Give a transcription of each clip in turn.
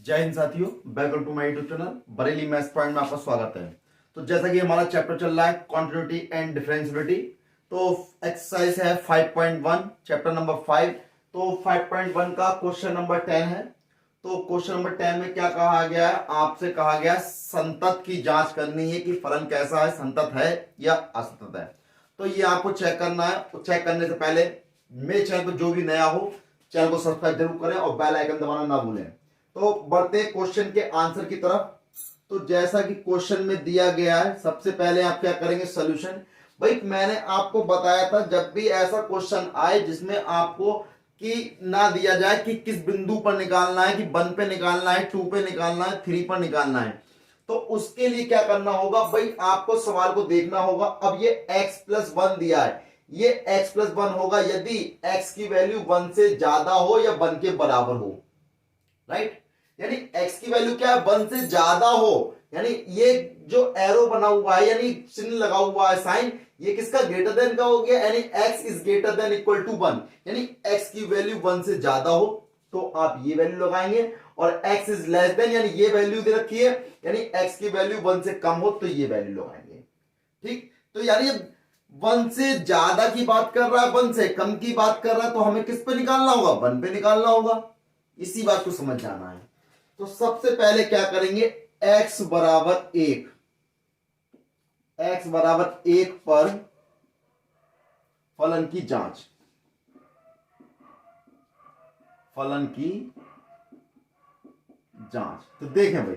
जय हिंद साथियों, welcome to my YouTube channel Bareilly maths point में आपका स्वागत है। तो जैसा कि हमारा चैप्टर चल रहा है कॉन्टिन्यूटी एंड डिफरेंशियबिलिटी, तो एक्सरसाइज है 5.1 चैप्टर नंबर 5। तो 5.1 का क्वेश्चन नंबर 10 है। तो क्वेश्चन नंबर 10 में क्या कहा गया है, आपसे कहा गया संतत की जांच करनी है कि फलन कैसा है, संतत है या असंतत है। तो ये आपको चेक करना है। तो चेक करने से पहले मेरे चैनल पर जो भी नया हो चैनल को सब्सक्राइब जरूर करें और बेल आइकन दबाना ना भूलें। तो बढ़ते क्वेश्चन के आंसर की तरफ। तो जैसा कि क्वेश्चन में दिया गया है, सबसे पहले आप क्या करेंगे, सॉल्यूशन। भाई मैंने आपको बताया था जब भी ऐसा क्वेश्चन आए जिसमें आपको कि ना दिया जाए कि किस बिंदु पर निकालना है, कि 1 पे निकालना है, 2 पे निकालना है, 3 पर निकालना है, तो उसके लिए क्या करना होगा भाई, आपको सवाल को देखना होगा। अब ये x+1 दिया है, ये x+1 होगा यदि x की वैल्यू 1 से ज्यादा हो या 1 के बराबर हो, राइट। यानी x की वैल्यू क्या है, 1 से ज्यादा हो। यानी ये जो एरो बना हुआ है, यानी चिन्ह लगा हुआ है साइन, ये किसका ग्रेटर देन का हो गया, यानी x is greater than equal to 1। यानी x की वैल्यू 1 से ज्यादा हो तो आप ये वैल्यू लगाएंगे, और x इज लेस देन यानी ये वैल्यू दे रखी है, यानी x की वैल्यू 1 से कम हो तो ये वैल्यू लगाएंगे। ठीक, तो यानी 1 से ज्यादा की बात कर रहा है, 1 से कम की बात कर रहा है, तो हमें किस पे निकालना होगा, 1 पे निकालना होगा। इसी बात को समझ जाना है। तो सबसे पहले क्या करेंगे, x बराबर 1, x बराबर 1 पर फलन की जांच, फलन की जांच। तो देखें भाई,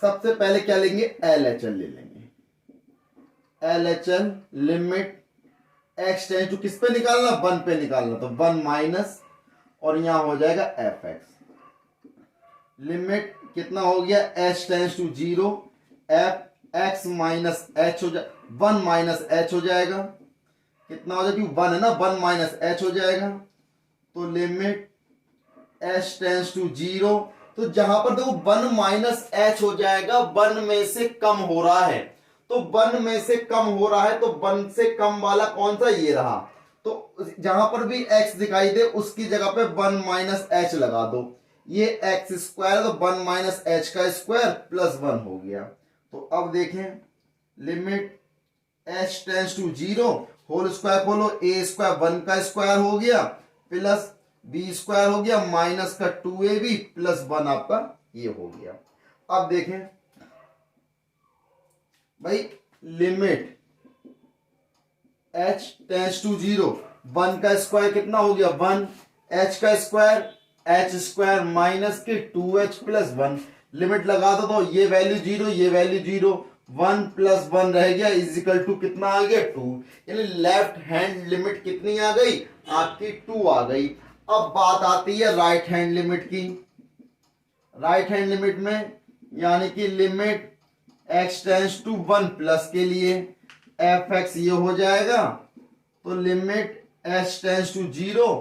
सबसे पहले क्या लेंगे, LHL ले लेंगे। LHL limit x tends to किस पे निकालना, 1 पे निकालना, तो 1 माइनस और यहां हो जाएगा fx। लिमिट कितना हो गया, h tends to 0, f x minus h हो जाए, 1 माइनस h हो जाएगा। कितना हो जाएगा, 1 है ना, 1 माइनस h हो जाएगा। तो लिमिट h टेंस टू 0, तो जहां पर देखो 1 माइनस h हो जाएगा, 1 में से कम हो रहा है। तो 1 में से कम हो रहा है, तो 1 से कम वाला कौन सा, ये रहा। तो जहां पर भी x दिखाई दे उसकी जगह पे 1 माइनस h लगा दो। ये एक्स स्क्वायर, तो 1 माइनस एच का स्क्वायर प्लस 1 हो गया। तो अब देखें, limit h tends to 0, whole square खोलो, a स्क्वायर 1 का स्क्वायर हो गया, प्लस b स्क्वायर हो गया, माइनस का 2ab प्लस 1 आपका ये हो गया। अब देखें भाई, लिमिट h टेंस टू 0, 1 का स्क्वायर कितना हो गया, 1, h का स्क्वायर h स्क्वायर माइनस के 2h प्लस 1, लिमिट लगा दो तो ये वैल्यू 0, ये वैल्यू 0, 1 प्लस 1 रह गया इजिकल टू कितना आ गया, 2। यानी लेफ्ट हैंड लिमिट कितनी आ गई, आपकी 2 आ गई। अब बात आती है राइट हैंड लिमिट की। राइट हैंड लिमिट में यानी कि limit x tends to 1 plus के लिए fx ये हो जाएगा, तो limit h tends to 0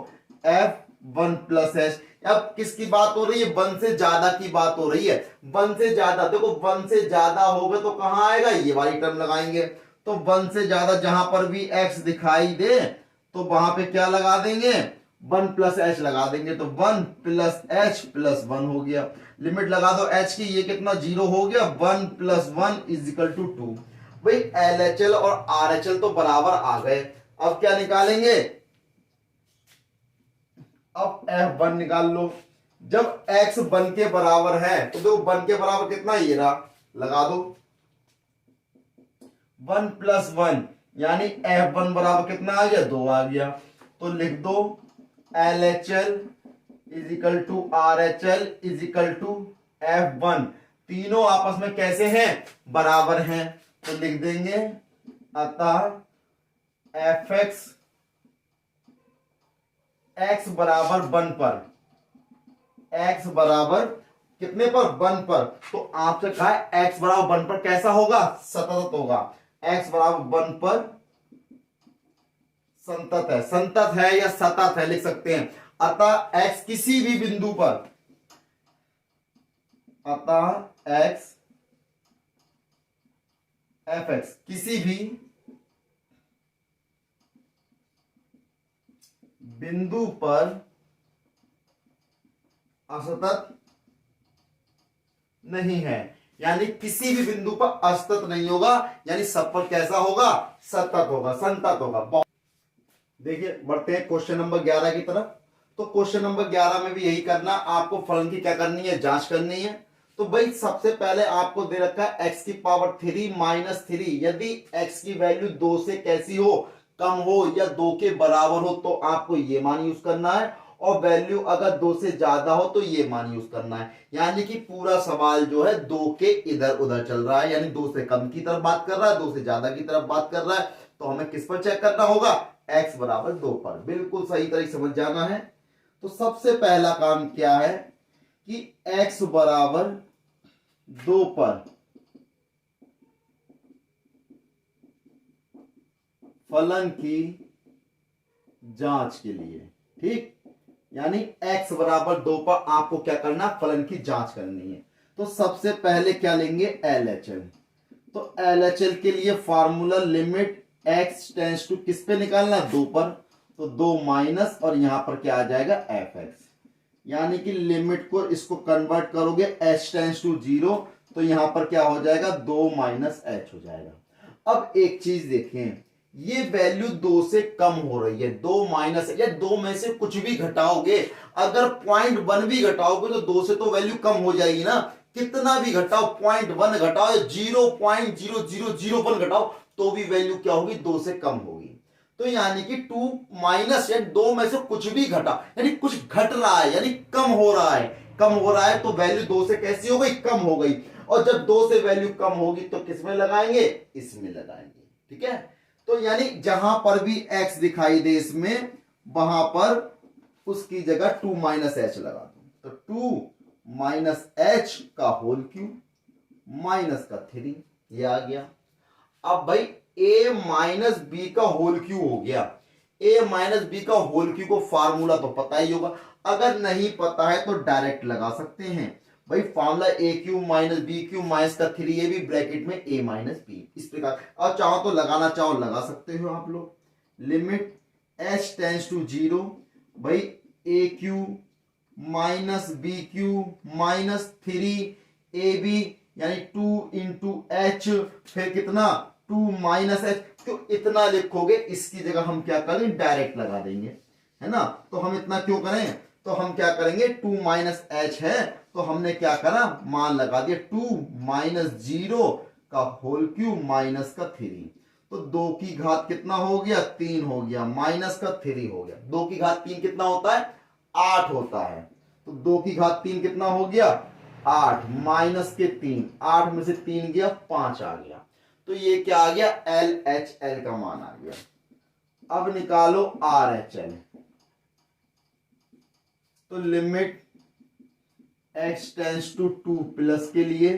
f1 plus h। अब किसकी बात हो रही है, 1 से ज्यादा की बात हो रही है। 1 से ज्यादा, देखो 1 से ज्यादा होगा तो कहां आएगा, ये वाली टर्म लगाएंगे। तो 1 से ज्यादा जहां पर भी x दिखाई दे तो वहां पे क्या लगा देंगे, 1 प्लस h लगा देंगे, तो 1 प्लस h प्लस 1 हो गया। लिमिट लगा दो h की, ये कितना 0 हो गया, 1 प्लस 1 इज इक्वल टू 2। भाई LHL और RHL तो बराबर आ गए। अब क्या निकालेंगे, अब F1 निकाल लो। जब x 1 के बराबर है तो देखो 1 के बराबर कितना, ये रहा, लगा दो 1 प्लस 1, यानी F1 बराबर कितना आ गया, 2 आ गया। तो लिख दो LHL is equal to RHL is equal to F1। तीनों आपस में कैसे हैं, बराबर हैं, तो लिख देंगे अतः fx x बराबर 1 पर, x बराबर कितने पर, 1 पर। तो आपसे कहा है x बराबर 1 पर कैसा होगा, सतत होगा। x बराबर 1 पर संतत है, संतत है या सतत है लिख सकते हैं। अतः x किसी भी बिंदु पर, अतः x fx किसी भी बिंदु पर असतत नहीं है, यानी किसी भी बिंदु पर असतत नहीं होगा, यानी सब पर कैसा होगा, सतत होगा, संतत होगा। देखिए बढ़ते हैं क्वेश्चन नंबर 11 की तरफ। तो क्वेश्चन नंबर 11 में भी यही करना, आपको फलन की क्या करनी है, जांच करनी है। तो भाई सबसे पहले आपको दे रखा है x की पावर 3 माइनस 3, यदि x की वैल्यू 2 से कैसी हो, कम हो या 2 के बराबर हो तो आपको ये मान यूज करना है, और वैल्यू अगर 2 से ज्यादा हो तो ये मान यूज करना है। यानी कि पूरा सवाल जो है 2 के इधर उधर चल रहा है, यानी 2 से कम की तरफ बात कर रहा है, 2 से ज्यादा की तरफ बात कर रहा है। तो हमें किस पर चेक करना होगा, x बराबर 2 पर। बिल्कुल सही तरीके समझ जाना है। तो सबसे पहला काम क्या है कि x बराबर 2 पर फलन की जांच के लिए, ठीक, यानी x बराबर 2 पर आपको क्या करना, फलन की जांच करनी है। तो सबसे पहले क्या लेंगे, LHL। तो LHL के लिए formula limit x tends to किस पे निकालना, 2 पर। तो 2 माइनस और यहां पर क्या आ जाएगा, fx, यानी कि लिमिट को इसको कन्वर्ट करोगे h टेंस टू 0, तो यहां पर क्या हो जाएगा, 2 माइनस h हो जाएगा। अब एक चीज देखें, ये वैल्यू 2 से कम हो रही है, 2 माइनस या 2 में से कुछ भी घटाओगे, अगर 0.1 भी घटाओगे तो 2 से तो वैल्यू कम हो जाएगी ना। कितना भी घटाओ, 0.1 घटाओ या 0.0001 घटाओ, तो भी वैल्यू क्या होगी, 2 से कम होगी। तो यानी कि 2 माइनस या 2 में से कुछ भी घटा, यानी कुछ घट रहा है, यानी कम हो रहा है। कम हो रहा है तो वैल्यू 2 से कैसी हो गई, कम हो गई। और जब 2 से वैल्यू कम होगी तो किस में लगाएंगे, इसमें लगाएंगे, ठीक है। तो यानी जहां पर भी x दिखाई दे इसमें, वहां पर उसकी जगह 2 माइनस एच लगा दो। तो 2 माइनस एच का होल क्यूब माइनस का 3, ये आ गया। अब भाई a माइनस बी का होल क्यूब हो गया। a माइनस बी का होल क्यूब को फार्मूला तो पता ही होगा, अगर नहीं पता है तो डायरेक्ट लगा सकते हैं। भाई formula A cube minus B cube minus का 3, ये भी ब्रैकेट में a माइनस बी, इस प्रकार। और चाहो तो लगाना चाहो लगा सकते हो आप लोग। लिमिट h टेंस टू 0, भाई a cube minus B cube minus 3ab, यानी 2 इंटू एच, फिर कितना 2 माइनस एच। क्यों इतना लिखोगे, इसकी जगह हम क्या करें, डायरेक्ट लगा देंगे, है ना। तो हम इतना क्यों करें, तो हम क्या करेंगे, 2 माइनस एच है तो हमने क्या करा, मान लगा दिया 2 माइनस 0 का होल क्यूब माइनस का 3। तो 2 की घात कितना हो गया, 3 हो गया, माइनस का 3 हो गया। 2 की घात 3 कितना होता है, 8 होता है। तो 2 की घात 3 कितना हो गया, 8, माइनस के 3, 8 में से 3 गया, 5 आ गया। तो ये क्या आ गया, LHL का मान आ गया। अब निकालो RHL। तो limit x tends to 2 plus के लिए,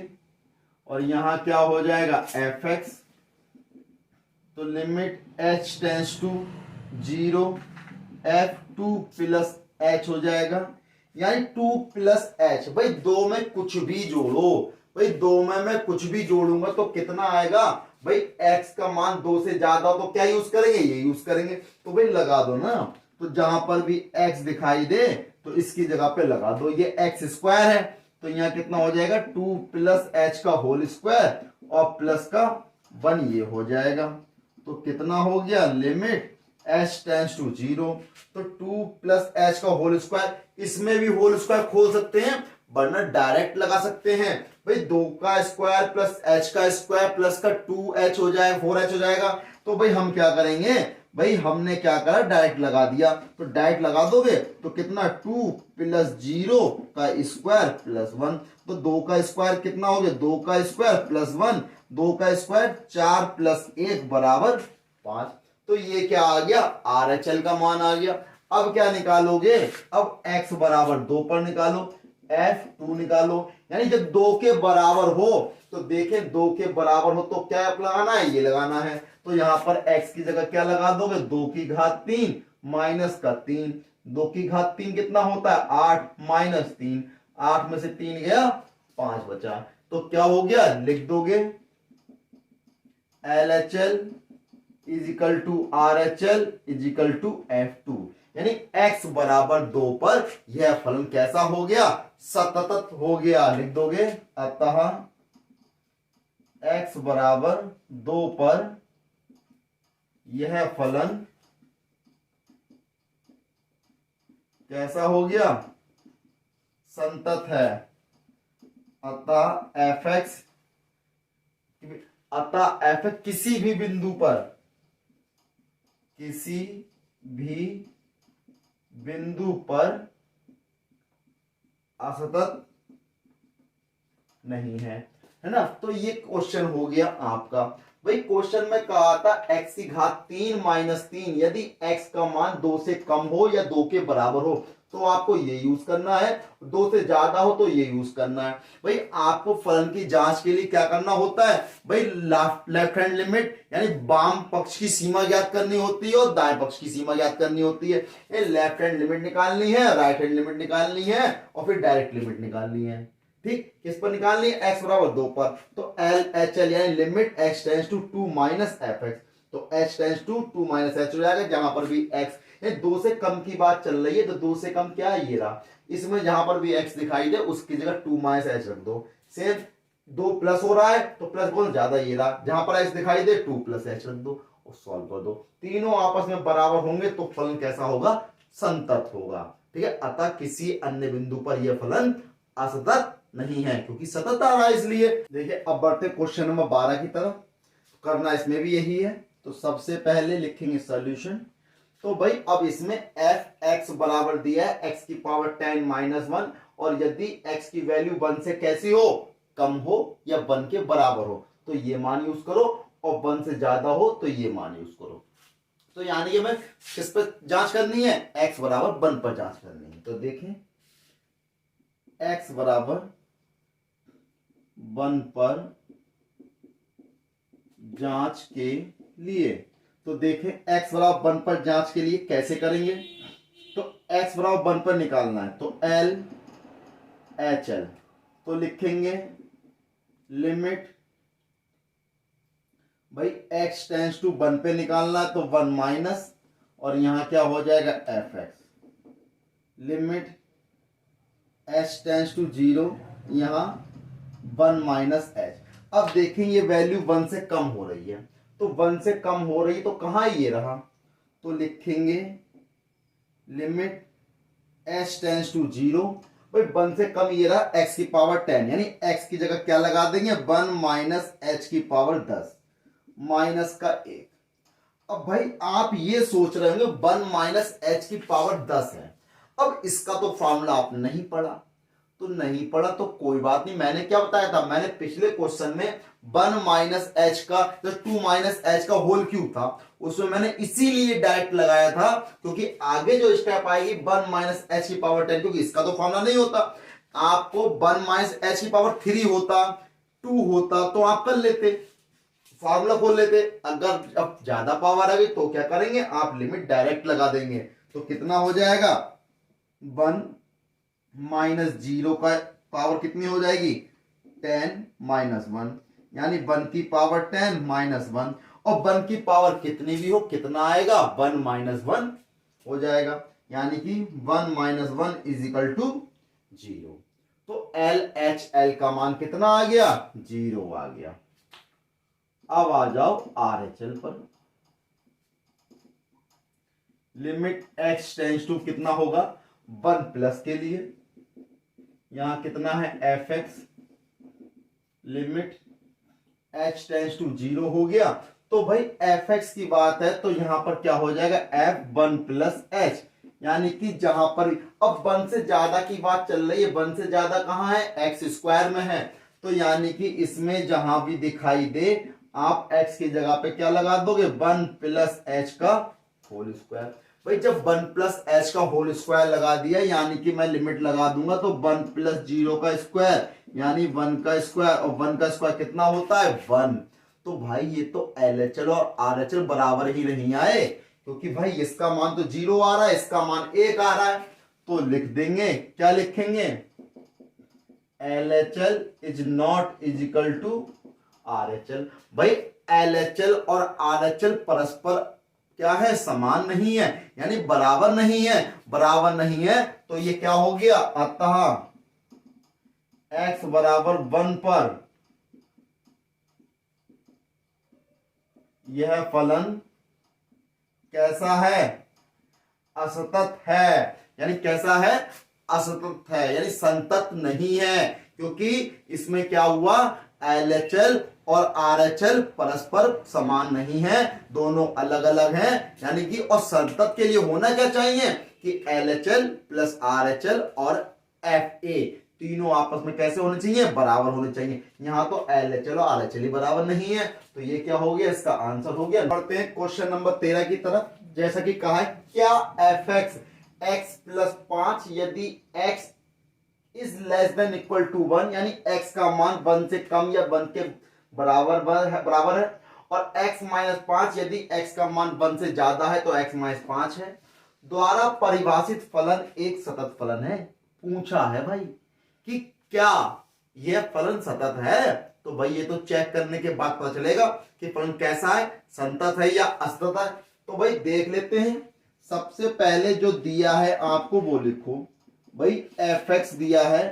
और यहां क्या हो जाएगा, fx। तो limit h tends to 0, f2 plus h हो जाएगा, यानी 2 प्लस h। भाई 2 में कुछ भी जोड़ो, भाई 2 में मैं कुछ भी जोड़ूंगा तो कितना आएगा, भाई x का मान 2 से ज्यादा तो क्या यूज करेंगे, ये यूज करेंगे। तो भाई लगा दो ना, तो जहां पर भी x दिखाई दे तो इसकी जगह पे लगा दो। ये x स्क्वायर है तो यहां कितना हो जाएगा, 2 प्लस h का होल स्क्वायर और प्लस का 1, ये हो जाएगा। तो कितना हो गया, लिमिट h टेंस टू 0, तो 2 प्लस h का होल स्क्वायर, इसमें भी होल स्क्वायर खोल सकते हैं वरना डायरेक्ट लगा सकते हैं। भाई 2 का स्क्वायर प्लस h का स्क्वायर प्लस का 2h हो जाएगा, 4h हो जाएगा। तो भाई हम क्या करेंगे, भाई हमने क्या करा, डायरेक्ट लगा दिया। तो डायरेक्ट लगा दोगे तो कितना, 2 प्लस 0 का स्क्वायर प्लस 1। तो 2 का स्क्वायर कितना हो गया, 2 का स्क्वायर प्लस 1, 2 का स्क्वायर 4 प्लस 1 बराबर 5। तो ये क्या आ गया, RHL का मान आ गया। अब क्या निकालोगे, अब x बराबर 2 पर निकालो, f2 निकालो। यानी जब 2 के बराबर हो तो देखें 2 के बराबर हो तो क्या लगाना है, ये लगाना है। तो यहां पर x की जगह क्या लगा दोगे, 2 की घात 3 माइनस का 3। 2 की घात 3 कितना होता है, 8 माइनस 3, 8 में से 3 गया, 5 बचा। तो क्या हो गया, लिख दोगे LHL is equal to RHL is equal to F2, यानी x बराबर 2 पर यह फलन कैसा हो गया, सतत हो गया, लिख दोगे अतः x बराबर 2 पर यह फलन कैसा हो गया, संतत है। अतः fx किसी भी बिंदु पर, किसी भी बिंदु पर असतत नहीं है ना। तो ये क्वेश्चन हो गया आपका। भाई क्वेश्चन में कहा था x की घात 3 माइनस 3 यदि x का मान 2 से कम हो या 2 के बराबर हो तो आपको ये यूज करना है, 2 से ज्यादा हो तो ये यूज करना है। भाई आपको फलन की जांच के लिए क्या करना होता है, भाई लेफ्ट हैंड लिमिट यानी बाम पक्ष की सीमा ज्ञात करनी होती है और दाएं पक्ष की सीमा ज्ञात करनी होती है। ये लेफ्ट हैंड लिमिट निकालनी है, राइट हैंड लिमिट निकालनी है और फिर डायरेक्ट लिमिट निकालनी है। ठीक, किस पर निकालनी है, x बराबर 2 पर। तो LHL यानी limit x tends to 2 minus fx, तो h tends to 2 minus h हो जाएगा, जहां पर भी x 2 से कम की बात चल रही है तो 2 से कम क्या है, ये रहा। इसमें जहां पर भी x दिखाई दे उसकी जगह 2 माइनस h रख दो। सेम 2 प्लस हो रहा है तो प्लस कौन ज्यादा, ये रहा। जहां पर x दिखाई दे 2 प्लस h रख दो और सॉल्व कर दो। तीनों आपस में बराबर होंगे तो फलन कैसा होगा, संतत होगा। ठीक है, अतः किसी अन्य बिंदु पर यह फलन असतत नहीं है, क्योंकि सतत आ रहा है इसलिए। देखिए अब बढ़ते क्वेश्चन नंबर 12 की तरफ। करना इसमें भी यही है। तो सबसे पहले लिखेंगे सॉल्यूशन। तो भाई अब इसमें f(x) बराबर दिया है x की पावर 10 माइनस 1 और यदि x की वैल्यू 1 से कैसी हो, कम हो या 1 के बराबर हो तो ये मान यूज करो और 1 से ज्यादा हो तो ये मान यूज करो। तो यानी कि हमें किस पर जांच करनी है, x बराबर 1 पर जांच करनी है। तो देखें x बराबर 1 पर जांच के लिए, तो देखें x बराबर 1 पर जांच के लिए कैसे करेंगे। तो x बराबर 1 पर निकालना है तो LHL, तो लिखेंगे लिमिट, भाई x टेंड्स टू 1 पे निकालना है तो 1 माइनस और यहां क्या हो जाएगा fx, limit h tends to 0 यहां 1 माइनस h। अब देखें ये वैल्यू 1 से कम हो रही है, तो 1 से कम हो रही तो कहां ये रहा, तो लिखेंगे लिमिट h टेंड्स टू 0, भाई 1 से कम ये रहा x की पावर 10 यानी x की जगह क्या लगा देंगे 1 माइनस h की पावर 10 माइनस का 1। अब भाई आप ये सोच रहे होंगे 1 माइनस h की पावर 10 है। अब इसका तो फॉर्मूला आपने नहीं पढ़ा, तो नहीं पढ़ा तो कोई बात नहीं। मैंने क्या बताया था, मैंने पिछले क्वेश्चन में 1 माइनस एच का जो 2 माइनस एच का होल क्यूब था उसमें मैंने इसीलिए डायरेक्ट लगाया था, क्योंकि आगे जो स्टेप आएगी 1 माइनस एच की पावर 10, क्योंकि इसका तो फॉर्मूला नहीं होता। आपको 1 माइनस एच की पावर 3 होता, 2 होता तो आप कर लेते, फॉर्मूला खोल लेते। अगर अब ज्यादा पावर आ गई तो क्या करेंगे, आप लिमिट डायरेक्ट लगा देंगे। तो कितना हो जाएगा 1 माइनस 0 का पावर कितनी हो जाएगी 10 माइनस 1, यानी 1 की पावर 10 माइनस 1 और 1 की पावर कितनी भी हो कितना आएगा 1 माइनस 1 हो जाएगा, यानी कि 1 माइनस 1 इज इक्वल टू 0। तो LHL का मान कितना आ गया 0 आ गया। अब आ जाओ RHL पर। लिमिट x टेंड्स टू कितना होगा 1 प्लस के लिए, यहां कितना है fx, limit h tends to 0 हो गया। तो भाई fx की बात है तो यहां पर क्या हो जाएगा f1 प्लस h, यानी कि जहां पर अब 1 से ज्यादा की बात चल रही है, 1 से ज्यादा कहां है x स्क्वायर में है, तो यानी कि इसमें जहां भी दिखाई दे आप x की जगह पे क्या लगा दोगे 1 प्लस h का होल स्क्वायर। भाई जब 1 प्लस h का होल स्क्वायर लगा दिया यानी कि मैं लिमिट लगा दूंगा तो 1 प्लस 0 का स्क्वायर यानी 1 का स्क्वायर, और 1 का स्क्वायर कितना होता है 1। तो भाई ये तो LHL और RHL बराबर ही नहीं आए, क्योंकि भाई इसका मान तो 0 आ रहा है, इसका मान 1 आ रहा है। तो लिख देंगे, क्या लिखेंगे LHL is not is equal to RHL। भाई LHL और RHL परस्पर क्या है समान नहीं है, यानी बराबर नहीं है। बराबर नहीं है तो ये क्या हो गया, अतः x बराबर 1 पर यह फलन कैसा है, असतत है। यानी कैसा है, असतत है, यानी संतत नहीं है, क्योंकि इसमें क्या हुआ, LHL और RHL परस्पर समान नहीं है, दोनों अलग अलग हैं। यानी कि और संतत के लिए होना क्या चाहिए कि LHL प्लस RHL और FA तीनों आपस में कैसे होने चाहिए, बराबर होने चाहिए। यहां तो LHL और RHL ही बराबर नहीं है, तो ये क्या हो गया, इसका आंसर हो गया। बढ़ते हैं क्वेश्चन नंबर 13 की तरफ। जैसा कि कहा है, क्या fx x प्लस 5 यदि x is less than equal to 1, यानी x का मान 1 से कम या 1 के बराबर है, और x माइनस 5 यदि x का मान 1 से ज्यादा है तो x माइनस 5 है, द्वारा परिभाषित फलन एक सतत फलन है। पूछा है भाई कि क्या यह फलन सतत है, तो भाई ये तो चेक करने के बाद पता चलेगा कि फलन कैसा है, संतत है या असतत है। तो भाई देख लेते हैं। सबसे पहले जो दिया है आपको वो लिखो भाई, fx दिया है,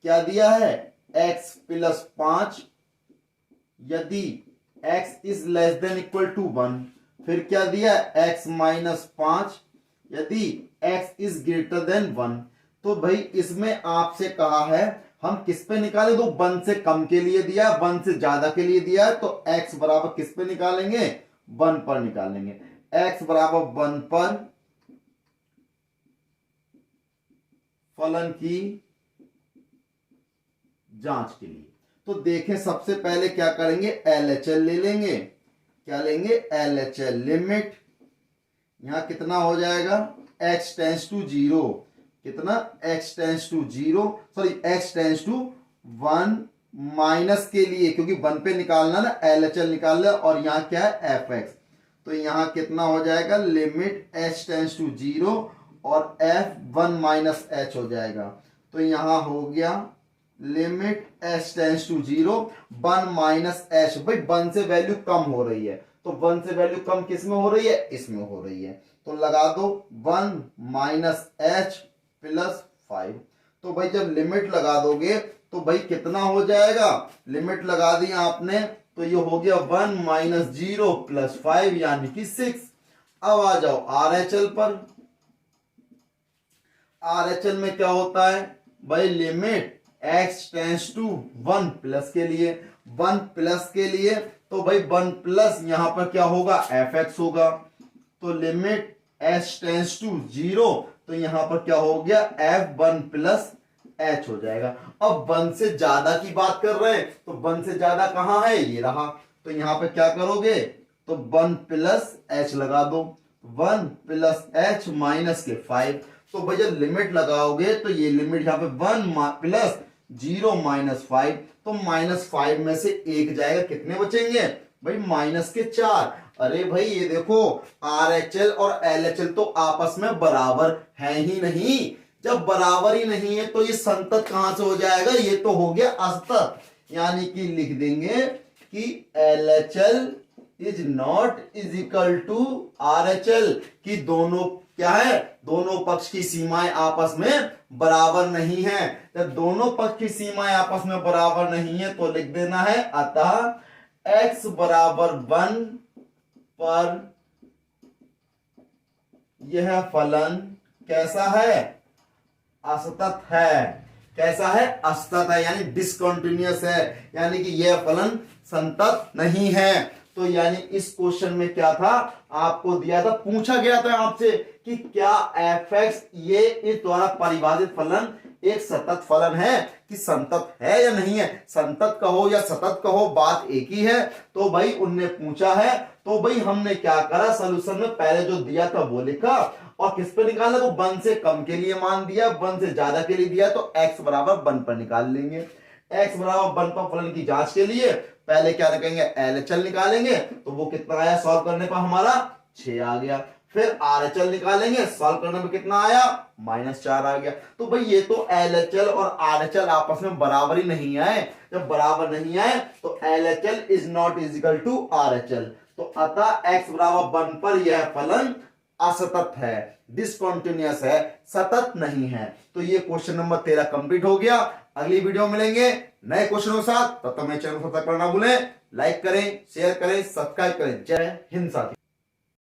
क्या दिया है, x प्लस 5 यदि x is less than equal to 1, फिर क्या दिया, x माइनस 5 यदि x इज ग्रेटर देन 1। तो भाई इसमें आपसे कहा है हम किस पे निकालें, तो 1 से कम के लिए दिया, 1 से ज्यादा के लिए दिया है, तो x बराबर किस पे निकालेंगे, 1 पर निकालेंगे। x बराबर 1 पर फलन की जांच के लिए तो देखें, सबसे पहले क्या करेंगे, LHL ले लेंगे। क्या लेंगे, LHL लिमिट, यहां कितना हो जाएगा, x टेंस टू 0, कितना, x tends to 0, sorry x tends to 1 minus के लिए, क्योंकि 1 पे निकालना ना, LHL निकालना, और यहां क्या है fx, तो यहां कितना हो जाएगा, लिमिट h टेंस टू 0 और f 1 माइनस h हो जाएगा। तो यहां हो गया limit h tends to 0 1 minus h। भाई 1 से वैल्यू कम हो रही है, तो 1 से वैल्यू कम किस में हो रही है, इसमें हो रही है, तो लगा दो 1 माइनस h प्लस 5। तो भाई जब लिमिट लगा दोगे तो भाई कितना हो जाएगा, लिमिट लगा दी आपने तो ये हो गया 1 माइनस 0 प्लस 5 यानी कि 6। अब आ जाओ RHL पर। RHL में क्या होता है भाई, limit x tends to 1 plus के लिए, 1 प्लस के लिए, तो भाई 1 प्लस यहां पर क्या होगा, fx होगा, तो लिमिट h टेंस टू 0, तो यहां पर क्या हो गया, f1 प्लस h हो जाएगा। अब 1 से ज्यादा की बात कर रहे हैं, तो 1 से ज्यादा कहां है, ये रहा, तो यहां पर क्या करोगे, तो 1 प्लस h लगा दो, 1 प्लस h माइनस के 5। तो भाई जब लिमिट लगाओगे तो ये लिमिट यहाँ पे 1 प्लस 0 माइनस 5, तो माइनस 5 में से 1 जाएगा, कितने बचेंगे भाई, माइनस के 4। अरे भाई ये देखो RHL और LHL तो आपस में बराबर है ही नहीं, जब बराबर ही नहीं है तो ये संतत कहां से हो जाएगा, ये तो हो गया असतत। यानी कि लिख देंगे कि LHL is not is equal to RHL, कि दोनों क्या है, दोनों पक्ष की सीमाएं आपस में बराबर नहीं है। जब दोनों पक्ष की सीमाएं आपस में बराबर नहीं है तो लिख देना है, अतः x बराबर 1 पर यह फलन कैसा है, असतत है। कैसा है, असतत है, यानी डिसकंटिन्यूअस है, यानी कि यह फलन संतत नहीं है। तो यानी इस क्वेश्चन में क्या था, आपको दिया था, पूछा गया था आपसे कि क्या fx ये इस द्वारा परिभाषित फलन एक सतत फलन है कि संतत है या नहीं है। संतत कहो या सतत कहो बात एक ही है। तो भाई उनने पूछा है, तो भाई हमने क्या करा, सोल्यूशन में पहले जो दिया था वो लिखा, और किस पे निकालना, तो 1 से कम के लिए मान दिया, 1 से ज्यादा के लिए दिया, तो x बराबर 1 पर निकाल लेंगे। x बराबर 1 पर फलन की जांच के लिए पहले क्या रखेंगे, LHL निकालेंगे, तो वो कितना आया सॉल्व करने पर हमारा 6 आ गया। फिर RHL निकालेंगे, सॉल्व करने में कितना आया, -4 आ गया। तो भाई ये तो LHL और RHL आपस में बराबर ही नहीं आए, जब बराबर नहीं आए तो LHL is not is equal to RHL, तो अतः x बराबर 1 पर यह फलन असतत है, डिसकंटिन्यूअस है, सतत नहीं है। तो ये क्वेश्चन नंबर 13 कंप्लीट हो गया। अगली वीडियो में मिलेंगे नए क्वेश्चनों के साथ। तब तक मेरे चैनल को सब्सक्राइब करना ना भूलें। लाइक करें, शेयर करें, सब्सक्राइब करें। जय हिंद साथी।